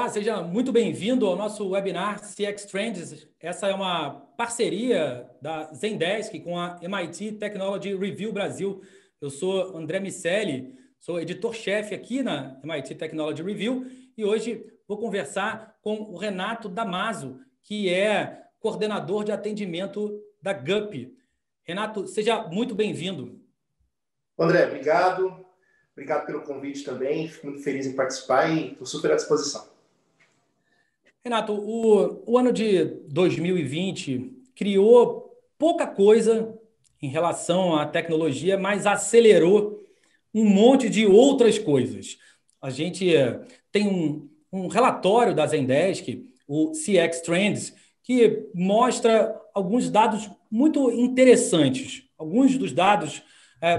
Olá, seja muito bem-vindo ao nosso webinar CX Trends. Essa é uma parceria da Zendesk com a MIT Technology Review Brasil. Eu sou André Miceli, sou editor-chefe aqui na MIT Technology Review e hoje vou conversar com o Renato Damaso, que é coordenador de atendimento da GUP. Renato, seja muito bem-vindo. André, obrigado. Obrigado pelo convite também. Fico muito feliz em participar e estou super à disposição. Renato, o ano de 2020 criou pouca coisa em relação à tecnologia, mas acelerou um monte de outras coisas. A gente tem um relatório da Zendesk, o CX Trends, que mostra alguns dados muito interessantes. Alguns dos dados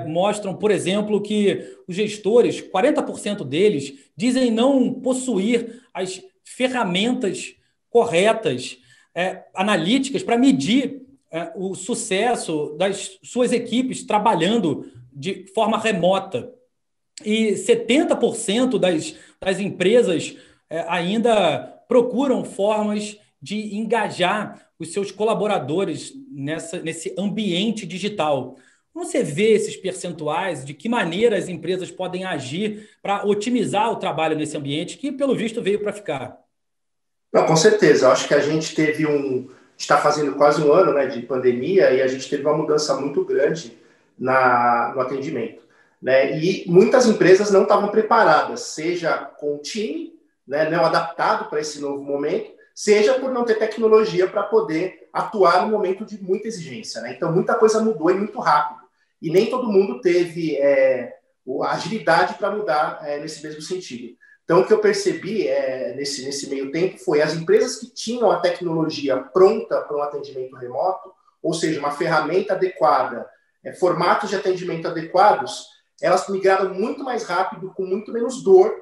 mostram, por exemplo, que os gestores, 40% deles, dizem não possuir as ferramentas corretas, analíticas, para medir o sucesso das suas equipes trabalhando de forma remota. E 70% das empresas ainda procuram formas de engajar os seus colaboradores nesse ambiente digital. Como você vê esses percentuais? De que maneira as empresas podem agir para otimizar o trabalho nesse ambiente que, pelo visto, veio para ficar? Não, com certeza. Eu acho que a gente está fazendo quase um ano, né, de pandemia e a gente teve uma mudança muito grande no atendimento, né? E muitas empresas não estavam preparadas, seja com o time, né, não adaptado para esse novo momento, seja por não ter tecnologia para poder atuar no momento de muita exigência, né? Então, muita coisa mudou e muito rápido. E nem todo mundo teve a agilidade para mudar nesse mesmo sentido. Então, o que eu percebi nesse meio tempo foi as empresas que tinham a tecnologia pronta para um atendimento remoto, ou seja, uma ferramenta adequada, formatos de atendimento adequados, elas migraram muito mais rápido, com muito menos dor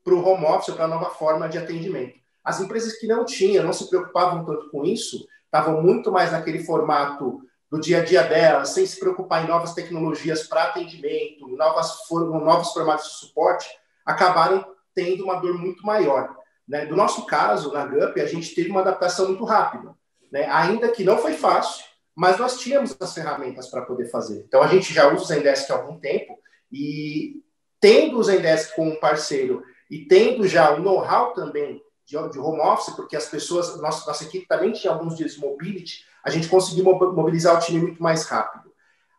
para o home office, para a nova forma de atendimento. As empresas que não tinham, não se preocupavam tanto com isso, estavam muito mais naquele formato do dia a dia delas, sem se preocupar em novas tecnologias para atendimento, novos formatos de suporte, acabaram tendo uma dor muito maior, né? Do nosso caso, na GUP, a gente teve uma adaptação muito rápida, né? Ainda que não foi fácil, mas nós tínhamos as ferramentas para poder fazer. Então, a gente já usa o Zendesk há algum tempo e tendo o Zendesk como um parceiro e tendo já o know-how também de home office, porque as pessoas, nossa equipe também tinha alguns dias de mobility, a gente conseguiu mobilizar o time muito mais rápido.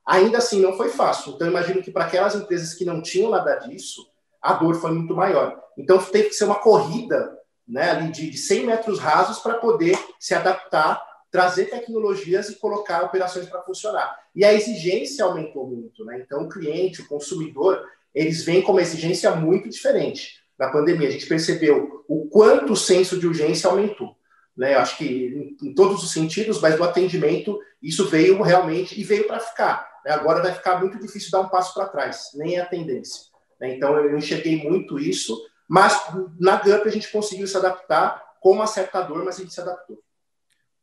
Ainda assim, não foi fácil. Então, imagino que para aquelas empresas que não tinham nada disso, a dor foi muito maior. Então, teve que ser uma corrida, né, ali de 100 metros rasos para poder se adaptar, trazer tecnologias e colocar operações para funcionar. E a exigência aumentou muito, né? Então, o cliente, o consumidor, eles vêm com uma exigência muito diferente. Na pandemia, a gente percebeu o quanto o senso de urgência aumentou, né? Eu acho que em todos os sentidos, mas no atendimento, isso veio realmente e veio para ficar, né? Agora vai ficar muito difícil dar um passo para trás, nem é a tendência. Então, eu enxerguei muito isso, mas na GUP a gente conseguiu se adaptar com uma certa dor, mas a gente se adaptou.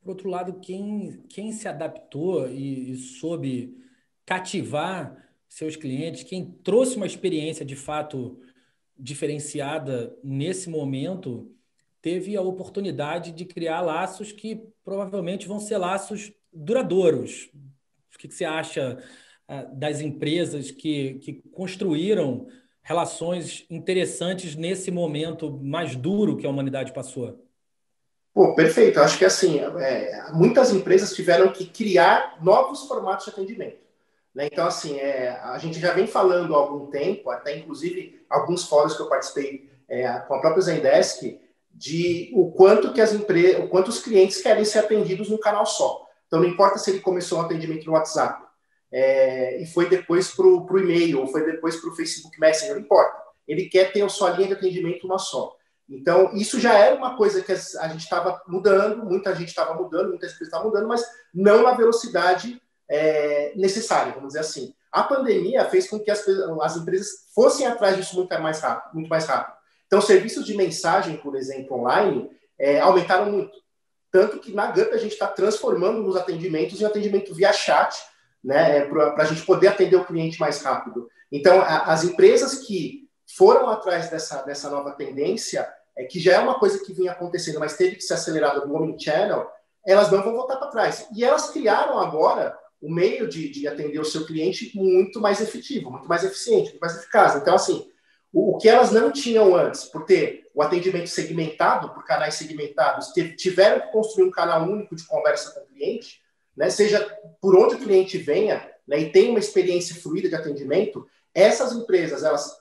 Por outro lado, quem se adaptou e soube cativar seus clientes, quem trouxe uma experiência de fato diferenciada nesse momento, teve a oportunidade de criar laços que provavelmente vão ser laços duradouros. O que você acha das empresas que construíram relações interessantes nesse momento mais duro que a humanidade passou? Pô, perfeito. Acho que assim, muitas empresas tiveram que criar novos formatos de atendimento, né? Então, assim, a gente já vem falando há algum tempo, até inclusive alguns fóruns que eu participei com a própria Zendesk, de o quanto que o quanto os clientes querem ser atendidos num canal só. Então, não importa se ele começou um atendimento no WhatsApp e foi depois para o e-mail, ou foi depois para o Facebook Messenger, não importa. Ele quer ter a sua linha de atendimento uma só. Então, isso já era uma coisa que a gente estava mudando, muita gente estava mudando, muitas empresas estavam mudando, mas não na velocidade necessária, vamos dizer assim. A pandemia fez com que as empresas fossem atrás disso muito mais rápido, muito mais rápido. Então, serviços de mensagem, por exemplo, online, aumentaram muito. Tanto que na GUP a gente está transformando nos atendimentos em atendimento via chat, né, para a gente poder atender o cliente mais rápido. Então, as empresas que foram atrás dessa nova tendência, que já é uma coisa que vinha acontecendo, mas teve que ser acelerada no Omnichannel, elas não vão voltar para trás. E elas criaram agora um meio de atender o seu cliente muito mais efetivo, muito mais eficiente, muito mais eficaz. Então, assim, o que elas não tinham antes, por ter o atendimento segmentado, por canais segmentados, tiveram que construir um canal único de conversa com o cliente, né, seja por onde o cliente venha, né, e tem uma experiência fluida de atendimento, essas empresas, elas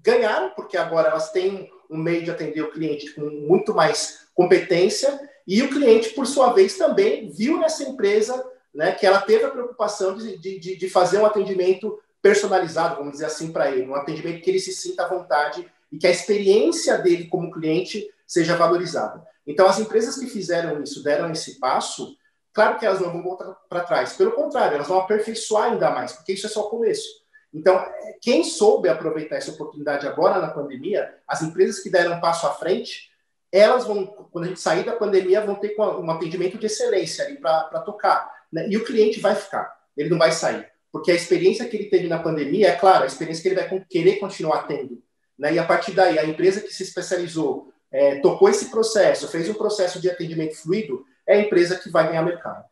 ganharam, porque agora elas têm um meio de atender o cliente com muito mais competência, e o cliente, por sua vez, também viu nessa empresa, né, que ela teve a preocupação de fazer um atendimento personalizado, vamos dizer assim, para ele, um atendimento que ele se sinta à vontade e que a experiência dele como cliente seja valorizada. Então, as empresas que fizeram isso, deram esse passo, claro que elas não vão voltar para trás, pelo contrário, elas vão aperfeiçoar ainda mais, porque isso é só o começo. Então, quem soube aproveitar essa oportunidade agora na pandemia, as empresas que deram um passo à frente, elas vão, quando a gente sair da pandemia, vão ter um atendimento de excelência ali para tocar, né? E o cliente vai ficar, ele não vai sair. Porque a experiência que ele teve na pandemia, é claro, a experiência que ele vai querer continuar tendo, né? E a partir daí, a empresa que se especializou, tocou esse processo, fez um processo de atendimento fluido, é a empresa que vai ganhar mercado.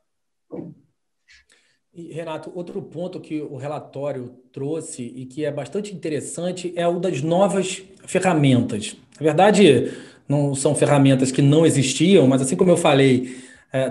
E, Renato, outro ponto que o relatório trouxe e que é bastante interessante é o das novas ferramentas. Na verdade, não são ferramentas que não existiam, mas assim como eu falei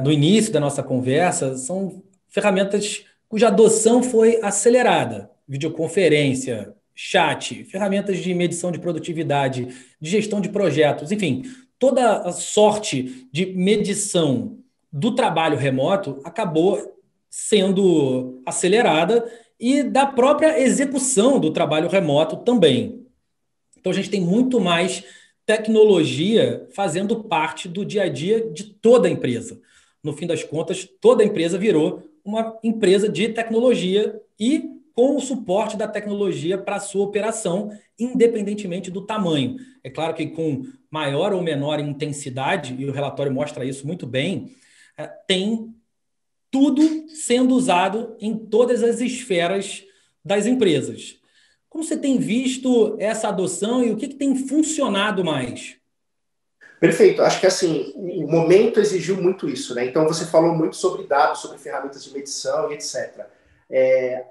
no início da nossa conversa, são ferramentas cuja adoção foi acelerada. Videoconferência, chat, ferramentas de medição de produtividade, de gestão de projetos, enfim, toda a sorte de medição do trabalho remoto acabou sendo acelerada e da própria execução do trabalho remoto também. Então, a gente tem muito mais tecnologia fazendo parte do dia a dia de toda a empresa. No fim das contas, toda a empresa virou uma empresa de tecnologia e com o suporte da tecnologia para a sua operação, independentemente do tamanho. É claro que com maior ou menor intensidade, e o relatório mostra isso muito bem, tem tudo sendo usado em todas as esferas das empresas. Como você tem visto essa adoção e o que tem funcionado mais? Perfeito. Acho que assim, o momento exigiu muito isso, né? Então você falou muito sobre dados, sobre ferramentas de medição e etc.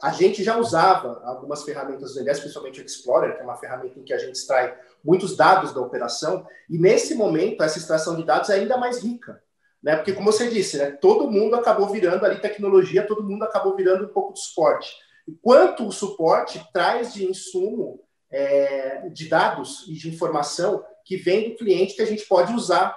A gente já usava algumas ferramentas do IDES, principalmente o Explorer, que é uma ferramenta em que a gente extrai muitos dados da operação, e nesse momento essa extração de dados é ainda mais rica, né? Porque, como você disse, né, todo mundo acabou virando ali tecnologia, todo mundo acabou virando um pouco de suporte. Enquanto o suporte traz de insumo de dados e de informação que vem do cliente que a gente pode usar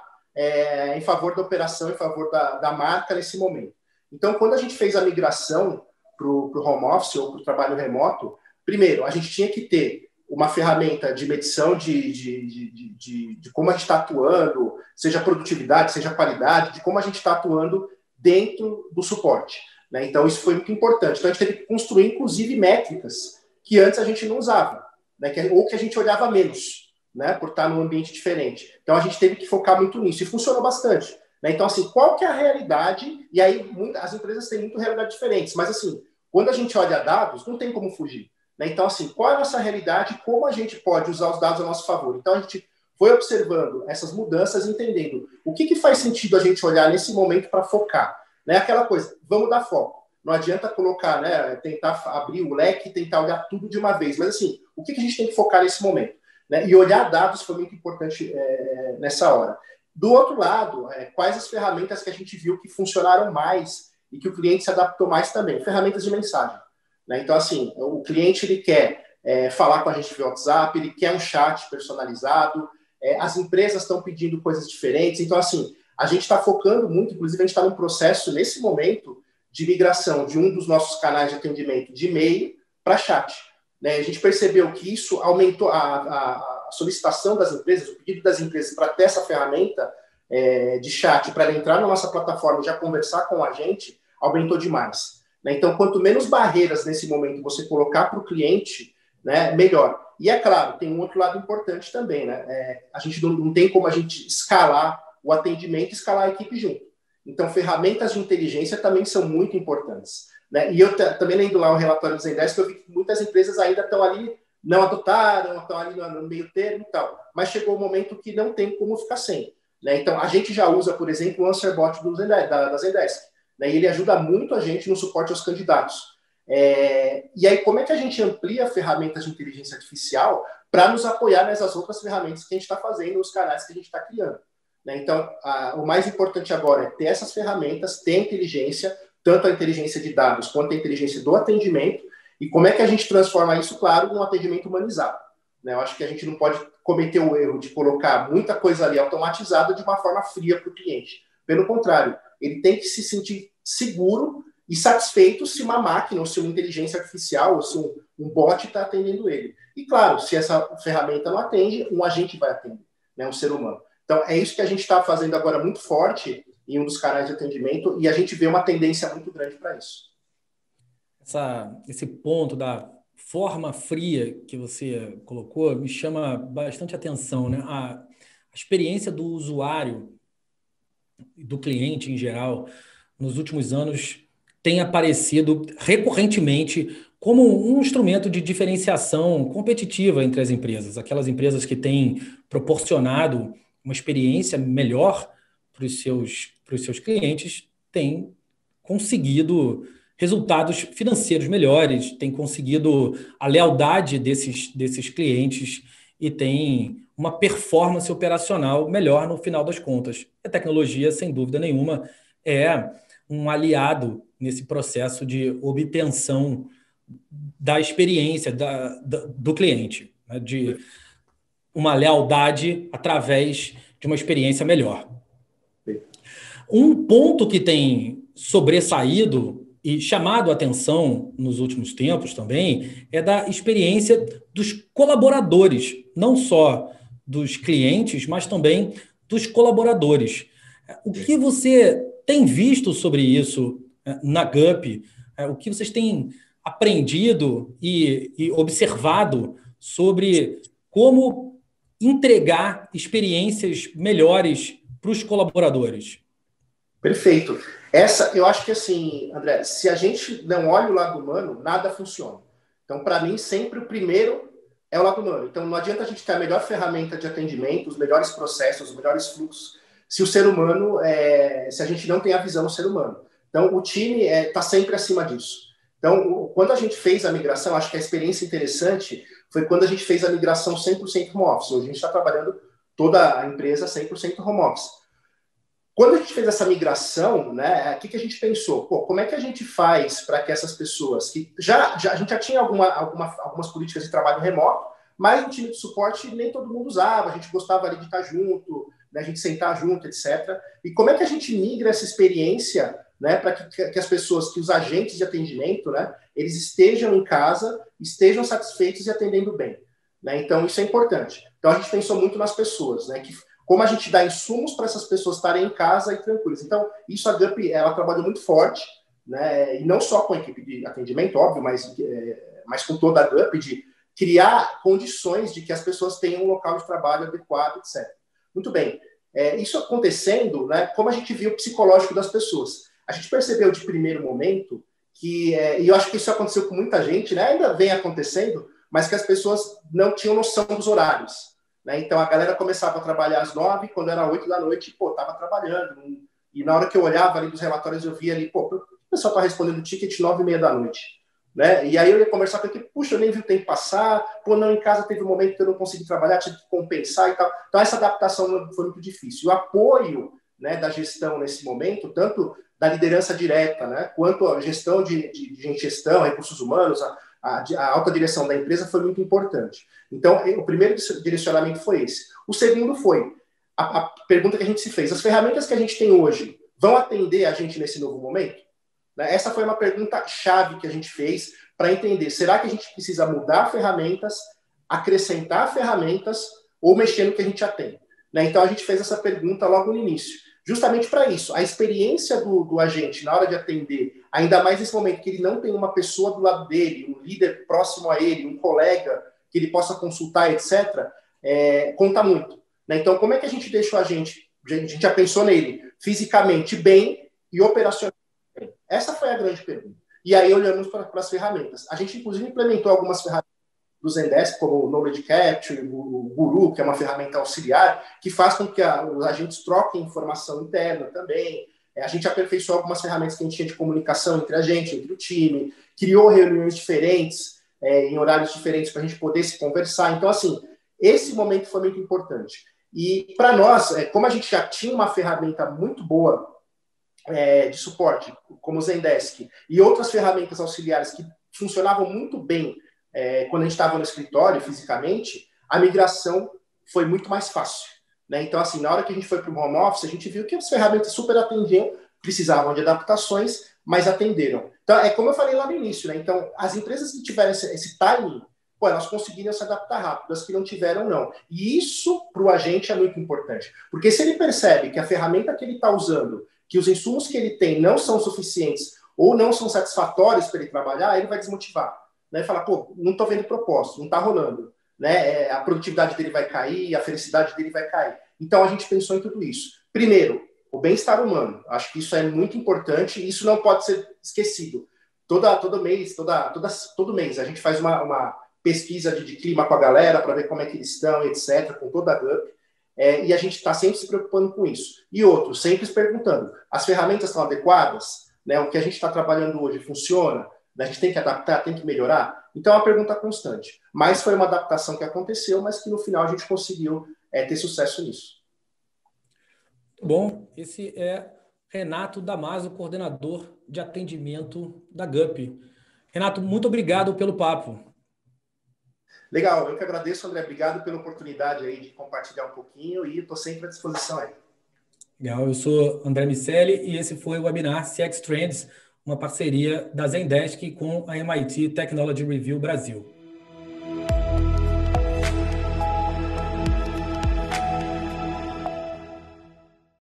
em favor da operação, em favor da marca nesse momento. Então, quando a gente fez a migração para o home office ou para o trabalho remoto, primeiro, a gente tinha que ter uma ferramenta de medição de como a gente está atuando, seja produtividade, seja qualidade, de como a gente está atuando dentro do suporte, né? Então, isso foi muito importante. Então, a gente teve que construir, inclusive, métricas que antes a gente não usava, né? Ou que a gente olhava menos, né? Por estar num ambiente diferente. Então, a gente teve que focar muito nisso e funcionou bastante, né? Então, assim, qual que é a realidade? E aí, as empresas têm muito realidades diferentes, mas, assim, quando a gente olha dados, não tem como fugir, né? Então, assim, qual é a nossa realidade? Como a gente pode usar os dados a nosso favor? Então, a gente foi observando essas mudanças, entendendo o que faz sentido a gente olhar nesse momento para focar, né? Aquela coisa, vamos dar foco. Não adianta colocar, né? Tentar abrir o leque e tentar olhar tudo de uma vez. Mas, assim, o que a gente tem que focar nesse momento, né? E olhar dados foi muito importante nessa hora. Do outro lado, quais as ferramentas que a gente viu que funcionaram mais e que o cliente se adaptou mais também? Ferramentas de mensagem, né? Então, assim, o cliente ele quer falar com a gente via WhatsApp, ele quer um chat personalizado, as empresas estão pedindo coisas diferentes. Então, assim, a gente está focando muito, inclusive a gente está num processo, nesse momento, de migração de um dos nossos canais de atendimento de e-mail para chat, né? A gente percebeu que isso aumentou a solicitação das empresas, o pedido das empresas para ter essa ferramenta de chat, para ela entrar na nossa plataforma e já conversar com a gente, aumentou demais, né? Então, quanto menos barreiras nesse momento você colocar para o cliente, né, melhor. E é claro, tem um outro lado importante também, né? A gente não tem como a gente escalar o atendimento e escalar a equipe junto. Então, ferramentas de inteligência também são muito importantes, né? E eu também lendo lá o relatório do Zendesk, eu vi que muitas empresas ainda estão ali não adotaram, estão ali no meio termo e tal. Mas chegou o momento que não tem como ficar sem. Né? Então, a gente já usa, por exemplo, o AnswerBot da Zendesk. Né? E ele ajuda muito a gente no suporte aos candidatos. E aí, como é que a gente amplia ferramentas de inteligência artificial para nos apoiar nessas outras ferramentas que a gente está fazendo, nos canais que a gente está criando? Né? Então, o mais importante agora é ter essas ferramentas, ter inteligência, tanto a inteligência de dados quanto a inteligência do atendimento, e como é que a gente transforma isso, claro, num atendimento humanizado. Né? Eu acho que a gente não pode cometer o erro de colocar muita coisa ali automatizada de uma forma fria para o cliente. Pelo contrário, ele tem que se sentir seguro e satisfeito se uma máquina, ou se uma inteligência artificial, ou se um bot está atendendo ele. E, claro, se essa ferramenta não atende, um agente vai atender, né? Um ser humano. Então, é isso que a gente está fazendo agora muito forte em um dos canais de atendimento, e a gente vê uma tendência muito grande para isso. Esse ponto da forma fria que você colocou me chama bastante atenção, né? A experiência do usuário, do cliente em geral, nos últimos anos tem aparecido recorrentemente como um instrumento de diferenciação competitiva entre as empresas. Aquelas empresas que têm proporcionado uma experiência melhor para os seus clientes têm conseguido resultados financeiros melhores, têm conseguido a lealdade desses clientes e têm uma performance operacional melhor no final das contas. A tecnologia, sem dúvida nenhuma, é um aliado nesse processo de obtenção da experiência do cliente, né? De uma lealdade através de uma experiência melhor. Um ponto que tem sobressaído e chamado a atenção nos últimos tempos também é da experiência dos colaboradores, não só dos clientes, mas também dos colaboradores. O que você tem visto sobre isso na GUP? O que vocês têm aprendido e observado sobre como entregar experiências melhores para os colaboradores? Perfeito. Eu acho que assim, André, se a gente não olha o lado humano, nada funciona. Então, para mim, sempre o primeiro é o lado humano. Então, não adianta a gente ter a melhor ferramenta de atendimento, os melhores processos, os melhores fluxos, se o ser humano, se a gente não tem a visão do ser humano. Então, o time está sempre acima disso. Então, quando a gente fez a migração, acho que a experiência interessante foi quando a gente fez a migração 100% home office. Hoje a gente está trabalhando toda a empresa 100% home office. Quando a gente fez essa migração, né, o que a gente pensou? Pô, como é que a gente faz para que essas pessoas que a gente já tinha algumas políticas de trabalho remoto, mas o time de suporte nem todo mundo usava, a gente gostava ali de estar junto, né, a gente sentar junto, etc. E como é que a gente migra essa experiência, né, para que as pessoas, que os agentes de atendimento, né, eles estejam em casa, estejam satisfeitos e atendendo bem, né? Então, isso é importante. Então, a gente pensou muito nas pessoas, né, como a gente dá insumos para essas pessoas estarem em casa e tranquilas. Então, isso a GUP, ela trabalhou muito forte, né? E não só com a equipe de atendimento, óbvio, mas com toda a GUP, de criar condições de que as pessoas tenham um local de trabalho adequado, etc. Muito bem. Isso acontecendo, né? Como a gente viu o psicológico das pessoas. A gente percebeu de primeiro momento que, e eu acho que isso aconteceu com muita gente, né? Ainda vem acontecendo, mas que as pessoas não tinham noção dos horários. Né? Então, a galera começava a trabalhar às 9, quando era 8 da noite, estava trabalhando. E na hora que eu olhava ali dos relatórios, eu via ali, o pessoal está respondendo o ticket 9h30 da noite. Né? E aí eu ia conversar com ele, puxa, eu nem vi o tempo passar, não, em casa teve um momento que eu não consegui trabalhar, tive que compensar e tal. Então, essa adaptação foi muito difícil. O apoio, né, da gestão nesse momento, tanto da liderança direta, né, quanto a gestão de gestão, recursos humanos, a alta direção da empresa foi muito importante. Então, o primeiro direcionamento foi esse. O segundo foi a pergunta que a gente se fez. As ferramentas que a gente tem hoje vão atender a gente nesse novo momento? Essa foi uma pergunta chave que a gente fez para entender. Será que a gente precisa mudar ferramentas, acrescentar ferramentas ou mexer no que a gente já tem? Então, a gente fez essa pergunta logo no início. Justamente para isso, a experiência do agente na hora de atender, ainda mais nesse momento que ele não tem uma pessoa do lado dele, um líder próximo a ele, um colega que ele possa consultar, etc., conta muito. Então, como é que a gente deixa o agente, a gente já pensou nele, fisicamente bem e operacionalmente bem? Essa foi a grande pergunta. E aí olhamos para as ferramentas. A gente, inclusive, implementou algumas ferramentas do Zendesk, como o Knowledge Capture, o Guru, que é uma ferramenta auxiliar, que faz com que os agentes troquem informação interna também. A gente aperfeiçoou algumas ferramentas que a gente tinha de comunicação entre a gente, entre o time, criou reuniões diferentes, em horários diferentes, para a gente poder se conversar. Então, assim, esse momento foi muito importante. E para nós, como a gente já tinha uma ferramenta muito boa de suporte, como o Zendesk, e outras ferramentas auxiliares que funcionavam muito bem quando a gente estava no escritório, fisicamente, a migração foi muito mais fácil. Né? Então, assim, na hora que a gente foi para o home office, a gente viu que as ferramentas super atendiam, precisavam de adaptações, mas atenderam. Então, é como eu falei lá no início, né? Então, as empresas que tiveram esse timing, pô, elas conseguiram se adaptar rápido, as que não tiveram, não. E isso, para o agente, é muito importante. Porque se ele percebe que a ferramenta que ele está usando, que os insumos que ele tem não são suficientes ou não são satisfatórios para ele trabalhar, ele vai desmotivar. Né? Falar, pô, não estou vendo propósito, não está rolando. Né? A produtividade dele vai cair, a felicidade dele vai cair. Então, a gente pensou em tudo isso. Primeiro, o bem-estar humano. Acho que isso é muito importante e isso não pode ser esquecido. Todo mês a gente faz uma pesquisa de clima com a galera para ver como é que eles estão, etc., com toda a GUP. E a gente está sempre se preocupando com isso. E outro, sempre se perguntando, as ferramentas estão adequadas? Né? O que a gente está trabalhando hoje funciona? A gente tem que adaptar, tem que melhorar? Então, é uma pergunta constante. Mas foi uma adaptação que aconteceu, mas que no final a gente conseguiu ter sucesso nisso. Bom, esse é Renato Damasio, coordenador de atendimento da GUP. Renato, muito obrigado pelo papo. Legal, eu que agradeço, André. Obrigado pela oportunidade aí de compartilhar um pouquinho e estou sempre à disposição aí. Legal, eu sou André Miceli e esse foi o webinar CX Trends, uma parceria da Zendesk com a MIT Technology Review Brasil.